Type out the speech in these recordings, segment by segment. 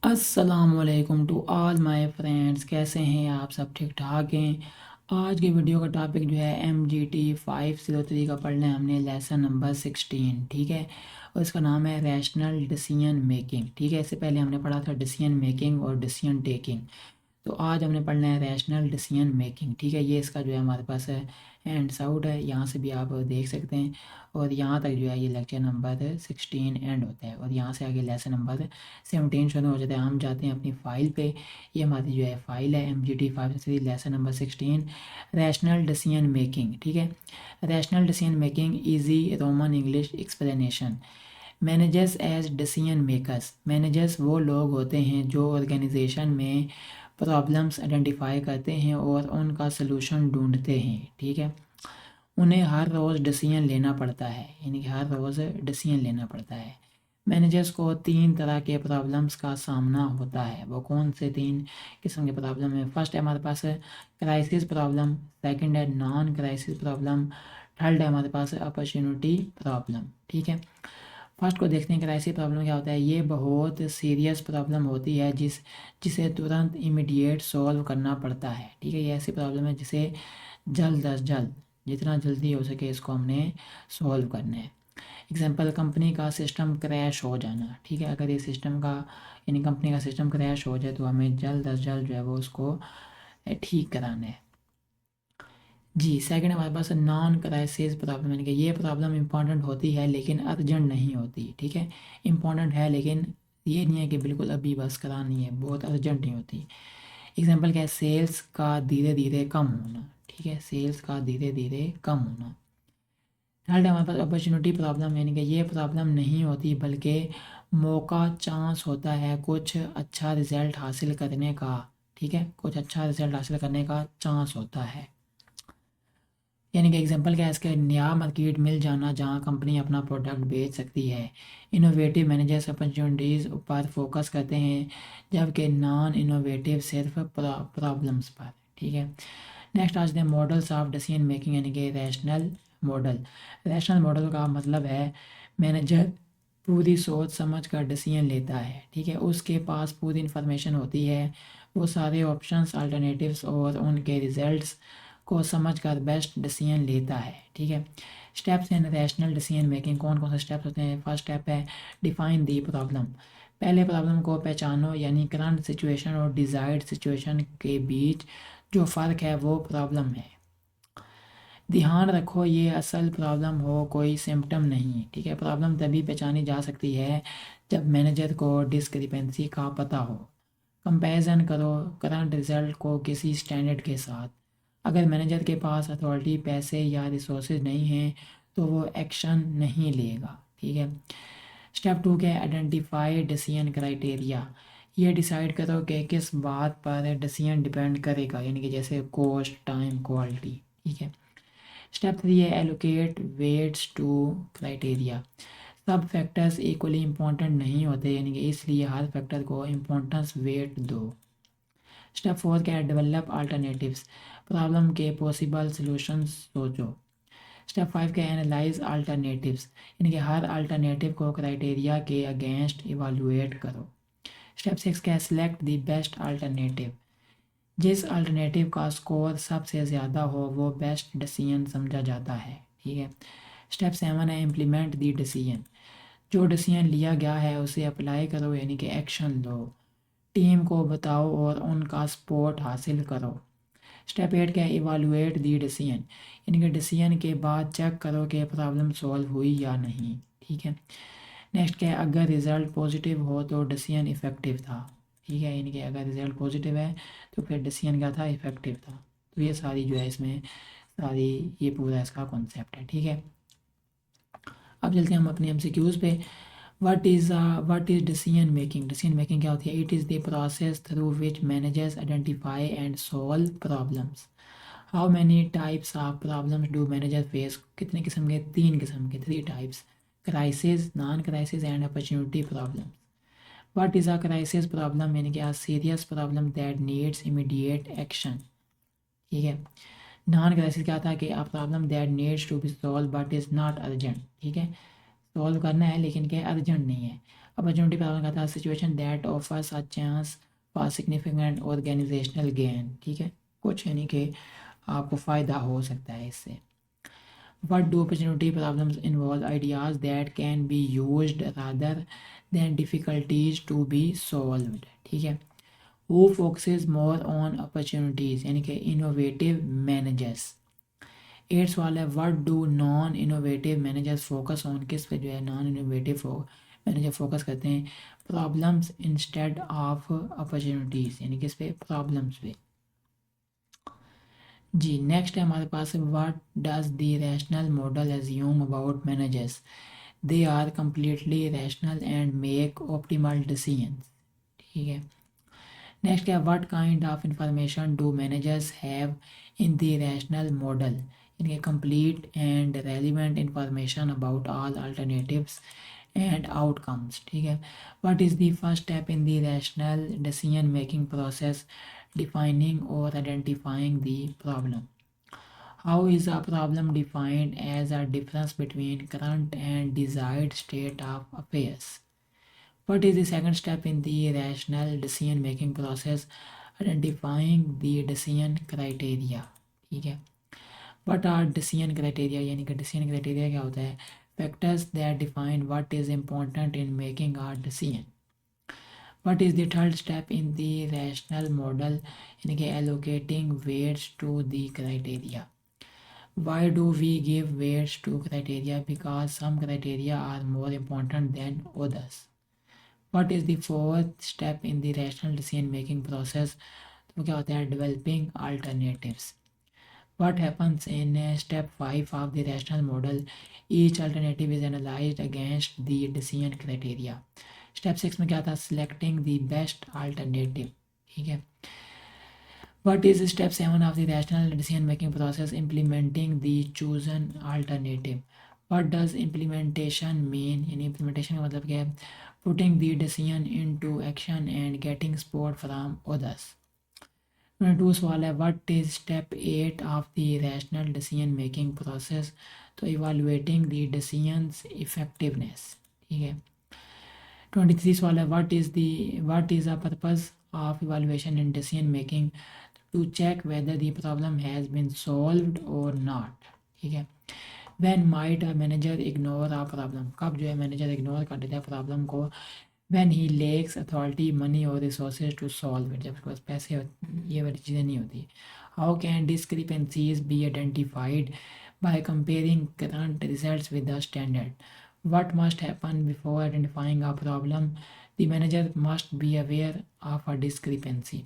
अस्सलामुअलैकुम to all my friends. कैसे हैं आप सब? ठीक ठाक हैं। आज की वीडियो का टॉपिक जो है MGT 503 का पढ़ना है हमने, लेसन नंबर 16। ठीक है, और इसका नाम है रैशनल डिसीजन मेकिंग। ठीक है, इससे पहले हमने पढ़ा था डिसीजन मेकिंग और डिसीजन टेकिंग। तो आज हमने पढ़ना है रैशनल डिसीजन मेकिंग। ठीक है, ये इसका जो है हमारे पास है एंड्स आउट है, यहाँ से भी आप देख सकते हैं। और यहाँ तक जो है ये लेक्चर नंबर 16 एंड होता है, और यहाँ से आगे लेसन नंबर 17 शुरू हो जाता है। हम जाते हैं अपनी फ़ाइल पे। ये हमारी जो है फ़ाइल है MGT 503 lesson number 16 rational decision making. ठीक है, rational decision making easy Roman English explanation. Managers as decision makers. Managers वो लोग होते हैं जो ऑर्गेनाइजेशन में प्रॉब्लम्स आइडेंटिफाई करते हैं और उनका सलूशन ढूंढते हैं। ठीक है, उन्हें हर रोज़ डिसीजन लेना पड़ता है, यानी कि हर रोज़ डिसीजन लेना पड़ता है। मैनेजर्स को 3 तरह के प्रॉब्लम्स का सामना होता है। वो कौन से 3 किस्म के प्रॉब्लम है? फर्स्ट है हमारे पास क्राइसिस प्रॉब्लम, सेकंड है नॉन क्राइसिस प्रॉब्लम, थर्ड है हमारे पास अपॉर्चुनिटी प्रॉब्लम। ठीक है, फर्स्ट को देखते हैं क्राइसिस प्रॉब्लम क्या होता है। ये बहुत सीरियस प्रॉब्लम होती है जिसे तुरंत इमीडिएट सॉल्व करना पड़ता है। ठीक है, ये ऐसी प्रॉब्लम है जिसे जल्द अज जल्द, जितना जल्दी हो सके इसको हमने सॉल्व करना है। एग्जांपल, कंपनी का सिस्टम क्रैश हो जाना। ठीक है, अगर ये सिस्टम का यानी कंपनी का सिस्टम क्रैश हो जाए तो हमें जल्द अज जल्द जो है वो उसको ठीक कराना है। जी, सेकंड हमारे पास नॉन क्राइसिस प्रॉब्लम, यानी कि ये प्रॉब्लम इंपॉर्टेंट होती है लेकिन अर्जेंट नहीं होती। ठीक है, इंपॉर्टेंट है लेकिन ये नहीं है कि बिल्कुल अभी बस करानी है, बहुत अर्जेंट नहीं होती। एग्जांपल क्या है? सेल्स का धीरे धीरे कम होना। ठीक है, सेल्स का धीरे धीरे कम होना। थर्ड है हमारे पास अपॉर्चुनिटी प्रॉब्लम, यानी कि ये प्रॉब्लम नहीं होती बल्कि मौका, चांस होता है कुछ अच्छा रिजल्ट हासिल करने का। ठीक है, कुछ अच्छा रिजल्ट हासिल करने का चांस होता है। यानी कि एग्जांपल क्या है इसके? नया मार्केट मिल जाना जहां कंपनी अपना प्रोडक्ट बेच सकती है। इनोवेटिव मैनेजर्स अपॉर्चुनिटीज़ पर फोकस करते हैं जबकि नॉन इनोवेटिव सिर्फ प्रॉब्लम्स पर। ठीक है, नेक्स्ट आज हैं मॉडल्स ऑफ डिसीजन मेकिंग, यानी कि रैशनल मॉडल। रैशनल मॉडल का मतलब है मैनेजर पूरी सोच समझ कर डिसीजन लेता है। ठीक है, उसके पास पूरी इन्फॉर्मेशन होती है, वो सारे ऑप्शंस, अल्टरनेटिव्स और उनके रिजल्ट्स को समझकर बेस्ट डिसीजन लेता है। ठीक है, steps in rational decision making कौन कौन से स्टेप्स होते हैं? फर्स्ट स्टेप है डिफाइन दी प्रॉब्लम। पहले प्रॉब्लम को पहचानो, यानी करंट सिचुएशन और डिज़ायर्ड सिचुएशन के बीच जो फ़र्क है वो प्रॉब्लम है। ध्यान रखो ये असल प्रॉब्लम हो, कोई सिम्टम नहीं। ठीक है, प्रॉब्लम तभी पहचानी जा सकती है जब मैनेजर को डिस्क्रिपेंसी का पता हो। कंपैरिजन करो करंट रिजल्ट को किसी स्टैंडर्ड के साथ। अगर मैनेजर के पास अथॉरिटी, पैसे या रिसोर्सेज नहीं हैं तो वो एक्शन नहीं लेगा। ठीक है, स्टेप 2 क्या है? Identify decision criteria. ये डिसाइड करो कि किस बात पर डिसीजन डिपेंड करेगा, यानी कि जैसे कॉस्ट, टाइम, क्वालिटी। ठीक है, स्टेप 3 है एलोकेट वेट्स टू क्राइटेरिया। सब फैक्टर्स इक्वली इम्पोर्टेंट नहीं होते, यानी कि इसलिए हर फैक्टर को इम्पोर्टेंस वेट दो। स्टेप 4 क्या है? Develop alternatives. प्रॉब्लम के पॉसिबल सॉल्यूशंस सोचो। स्टेप 5 क्या है? एनालाइज अल्टरनेटिव्स, यानी कि हर अल्टरनेटिव को क्राइटेरिया के अगेंस्ट इवालुएट करो। स्टेप 6 क्या है? Select the best alternative. जिस अल्टरनेटिव का स्कोर सबसे ज़्यादा हो वो बेस्ट डिसीजन समझा जाता है। ठीक है, स्टेप 7 है इम्प्लीमेंट द डिसीजन। जो डिसीजन लिया गया है उसे अप्लाई करो, यानी कि एक्शन लो। टीम को बताओ और उनका सपोर्ट हासिल करो। स्टेप 8 क्या है? इवालुएट दी डिसीजन, यानी कि डिसीजन के बाद चेक करो कि प्रॉब्लम सॉल्व हुई या नहीं। ठीक है, नेक्स्ट क्या है? अगर रिज़ल्ट पॉजिटिव हो तो डिसीजन इफ़ेक्टिव था। ठीक है, यानी कि अगर रिज़ल्ट पॉजिटिव है तो फिर डिसीजन क्या था? इफ़ेक्टिव था। तो ये सारी जो है इसमें सारी ये पूरा इसका कॉन्सेप्ट है। ठीक है, अब चलते हैं हम अपने MCQs पे। What is decision making? Decision making क्या होती है? It is the process through which managers identify and solve problems. How many types of problems do manager face? कितने किस्म के? 3 किस्म के, 3 types. Crisis, non crisis and opportunity problem. What is a crisis problem? यानी कि a serious problem that needs immediate action. ठीक है, non crisis क्या था? कि a problem that needs to be solve but is not urgent. ठीक है, solve करना है लेकिन क्या अर्जेंट नहीं है। अपॉर्चुनिटी प्रॉब्लम का था situation that offers a chance for significant organisational gain, ठीक है, कुछ यानी कि आपको फ़ायदा हो सकता है इससे। What do opportunity problems involve? Ideas that can be used rather than difficulties to be solved, ठीक है। Who focuses more on opportunities यानी कि innovative managers। 8 सवाल है what do non innovative managers focus on, किस पे जो है नॉन इनोवेटिव मैनेजर फोकस करते हैं, प्रॉब्लम्स इंस्टेड ऑफ अपॉर्चुनिटीज़ यानी किस पे, प्रॉब्लम्स पे। जी नेक्स्ट है हमारे पास what does the rational model assume about managers, they are completely rational and make optimal decisions, ठीक है। नेक्स्ट है what kind of information do managers have in the rational model, इनके complete and relevant information about all alternatives and outcomes, ठीक है। What is the first step in the rational decision making process, defining or identifying the problem. How is a problem defined as a difference between current and desired state of affairs? What is the second step in the rational decision making process? Identifying the decision criteria, ठीक है। What are decision criteria यानी कि decision criteria क्या होता है, factors that define what is important in making a decision. What is the third step in the rational model, यानी कि allocating weights to the criteria. Why do we give weights to criteria? Because some criteria are more important than others. What is the fourth step in the rational decision making process? तो क्या होता है, developing alternatives. What happens in step 5 of the rational model? Each alternative is analyzed against the decision criteria. Step 6 में क्या था, selecting the best alternative, ठीक है। What is step 7 of the rational decision making process, implementing the chosen alternative. What does implementation mean, यानी implementation का मतलब क्या है, putting the decision into action and getting support from others. 22 सवाल है what is step 8 of the rational decision making process, तो evaluating the decisions effectiveness, ठीक है। 23 सवाल है what is a purpose of evaluation in decision making, to check whether the problem has been solved और not, ठीक है। When might a manager ignore a problem, कब जो है मैनेजर इग्नोर कर देता है प्रॉब्लम को, when he lacks authority money और रिसोर्सेज टू सॉल्व इट, जब उसके पास पैसे ये वाली चीज़ें नहीं होती। How can discrepancies be identified, by comparing current results with the standard. What must happen before identifying a problem? The manager must be aware of a discrepancy.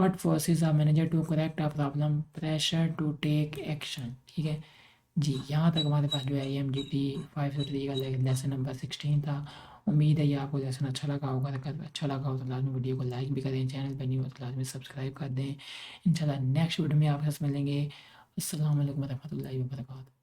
What forces a manager to correct a problem? Pressure to take action, ठीक है जी। यहाँ तक हमारे पास जो है MGT 503 का lesson number 16 था। उम्मीद है ये आपको लेसन अच्छा लगा होगा, अगर अच्छा लगा हो तो लाजमी वीडियो को लाइक भी करें, चैनल पर नहीं हो तो लाजमी सब्सक्राइब कर दें। इंशाल्लाह नेक्स्ट वीडियो में आपके साथ मिलेंगे। अस्सलाम वालेकुम रहमतुल्लाहि व बरकातहू।